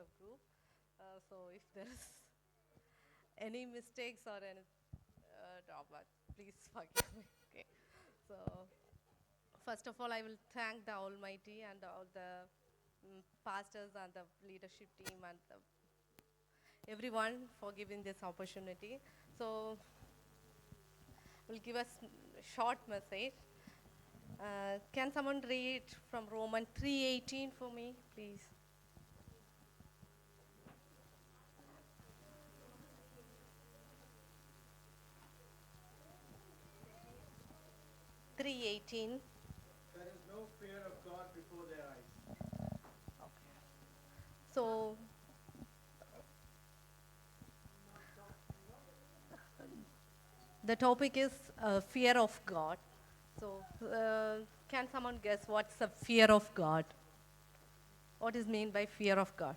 YPF group. So if there is any mistakes or any drawback, please forgive me. Okay. So first of all, I will thank the Almighty and all the pastors and the leadership team and everyone for giving this opportunity. So we'll give us short message. Can someone read from Romans 3:18 for me, please? 3:18. There is no fear of God before their eyes. Okay. So the topic is fear of God. So can someone guess what's the fear of God? What is mean by fear of God?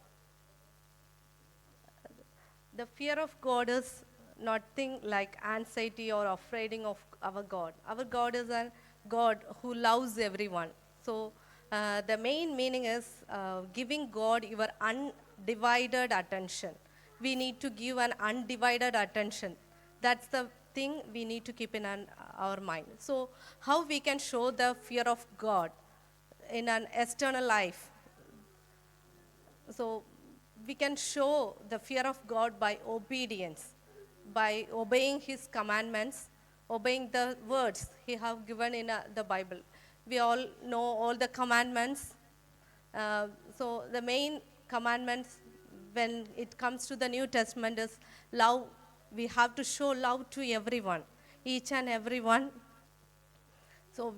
The fear of God is nothing like anxiety or afraiding of our God. Our God is a God who loves everyone. So the main meaning is giving God your undivided attention. We need to give an undivided attention. That's the thing we need to keep in our mind. So how we can show the fear of God in an external life? So we can show the fear of God by obedience, by obeying His commandments, obeying the words He have given in the Bible. We all know all the commandments. So the main commandments when it comes to the New Testament is love. We have to show love to everyone, each and everyone. So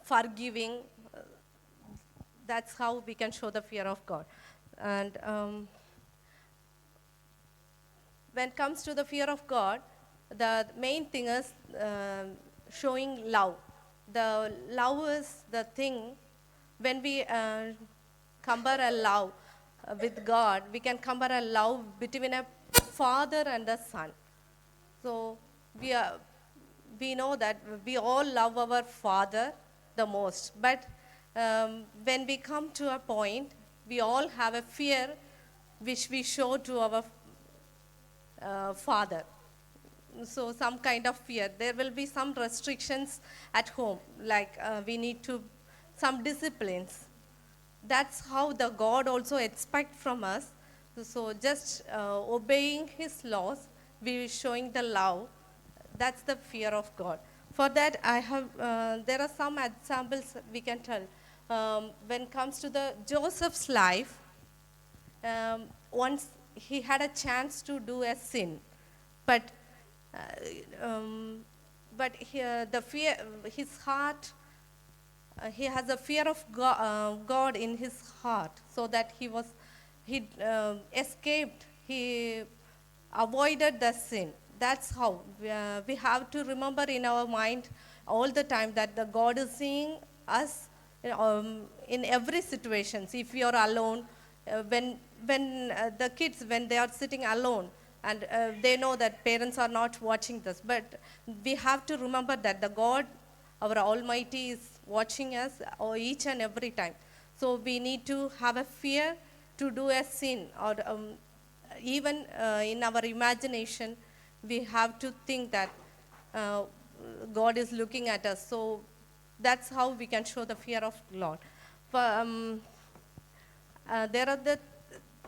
forgiving, that's how we can show the fear of God. And when it comes to the fear of God, the main thing is showing love. The love is the thing when we compare a love with God, we can compare a love between a father and a son. So we are, we know that we all love our father the most, but when we come to a point, we all have a fear which we show to our father. So some kind of fear. There will be some restrictions at home, like we need to, some disciplines. That's how the God also expect from us. So just obeying His laws, we are showing the love. That's the fear of God. For that, I have, there are some examples we can tell. When it comes to the Joseph's life, once he had a chance to do a sin, but the fear, his heart, he has a fear of God in his heart, so that he escaped, he avoided the sin. That's how we have to remember in our mind all the time that the God is seeing us in every situation. If you are alone, when the kids, when they are sitting alone, and they know that parents are not watching this, but we have to remember that the God, our Almighty, is watching us each and every time. So we need to have a fear to do a sin, or even in our imagination, we have to think that God is looking at us. So that's how we can show the fear of Lord. There are the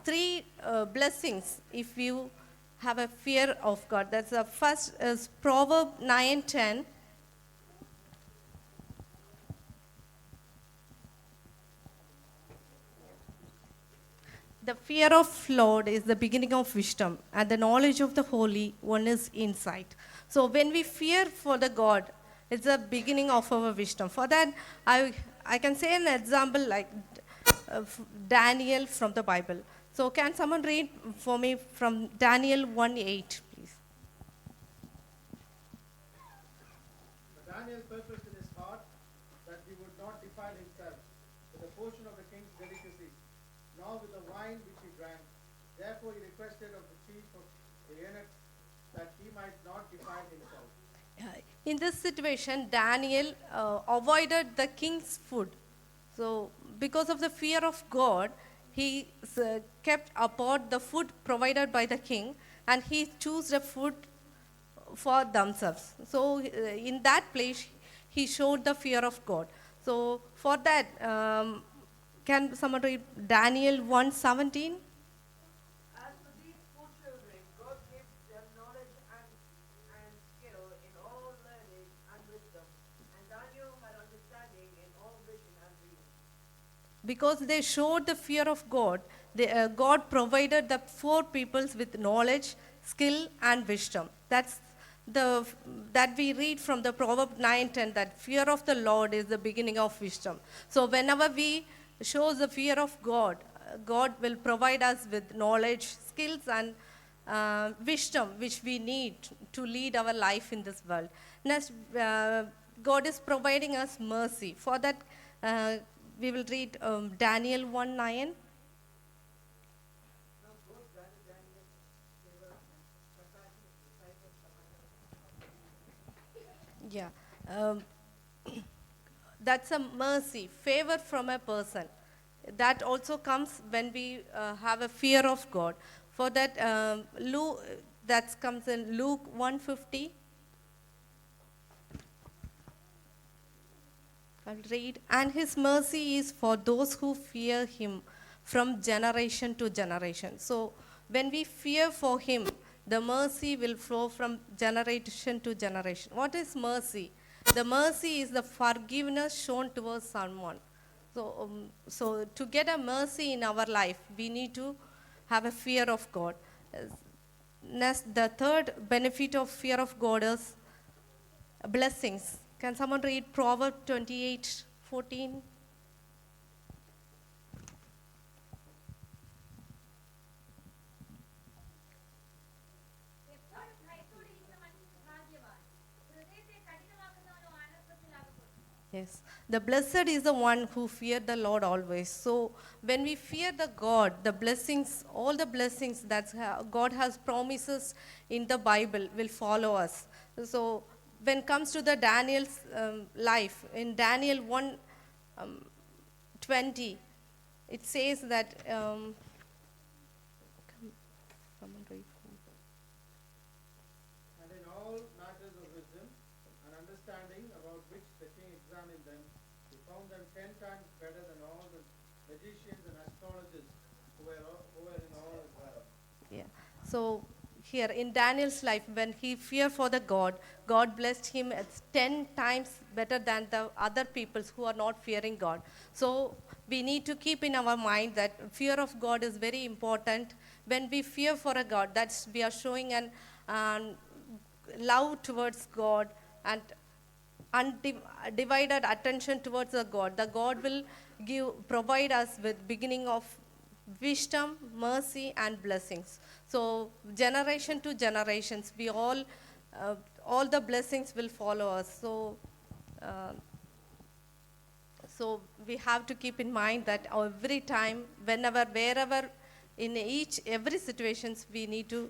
three blessings if you have a fear of God. That's the first is Proverbs 9:10. The fear of Lord is the beginning of wisdom, and the knowledge of the Holy One is insight. So when we fear for the God, it's the beginning of our wisdom. For that, I can say an example like Daniel from the Bible. So can someone read for me from Daniel 1:8, please? But Daniel purposed in his heart that he would not defile himself with a portion of the king's delicacies, nor with the wine which he drank. Therefore he requested of the chief of the eunuchs that he might not defile himself. In this situation, Daniel avoided the king's food. So, because of the fear of God, he kept apart the food provided by the king, and he chose the food for themselves. So in that place, he showed the fear of God. So for that, can someone read Daniel 1:17? As for these four children, God gave them knowledge and skill in all learning and wisdom, and Daniel had understanding in all vision and dreams. Because they showed the fear of God, God provided the four peoples with knowledge, skill, and wisdom. The that we read from the Proverb 9:10, that fear of the Lord is the beginning of wisdom. So whenever we show the fear of God, God will provide us with knowledge, skills, and wisdom which we need to lead our life in this world. Next, God is providing us mercy. For that, we will read Daniel 1:9. Now God granted Daniel favor and compassion in the sight of Samaritan. Yeah. That's a mercy, favor from a person. That also comes when we have a fear of God. For that, that comes in Luke 1:50. I'll read. And his mercy is for those who fear him from generation to generation. So when we fear for him, the mercy will flow from generation to generation. What is mercy? The mercy is the forgiveness shown towards someone. So to get a mercy in our life, we need to have a fear of God. Next, the third benefit of fear of God is blessings. Can someone read Proverbs 28:14? എപ്പോഴും ഭയത്തോടിരിക്കുന്ന മനുഷ്യൻ ഭാഗ്യവാൻ. ഹൃദയത്തെ കഠിനമാക്കുന്നവനോ അനർത്ഥത്തിലാകപ്പെടും. Yes. The blessed is the one who fear the Lord always. So when we fear the God, the blessings, all the blessings that God has promises in the Bible will follow us. So when it comes to the Daniel's life, in Daniel 1:20, it says that, someone read for me. And in all matters of wisdom and understanding about which the king examined them, he found them 10 times better than all the magicians and astrologers who were in all as well. Yeah. So here in Daniel's life, when he feared for the God, God blessed him as 10 times better than the other peoples who are not fearing God. So we need to keep in our mind that fear of God is very important. When we fear for a God, that's we are showing an love towards God and undivided attention towards the God. The God will provide us with beginning of wisdom, mercy, and blessings. So generation to generations, we all the blessings will follow us. So we have to keep in mind that every time, whenever, wherever, in every situations, we need to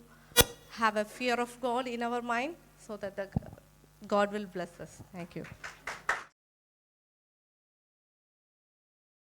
have a fear of God in our mind, so that God will bless us. Thank you.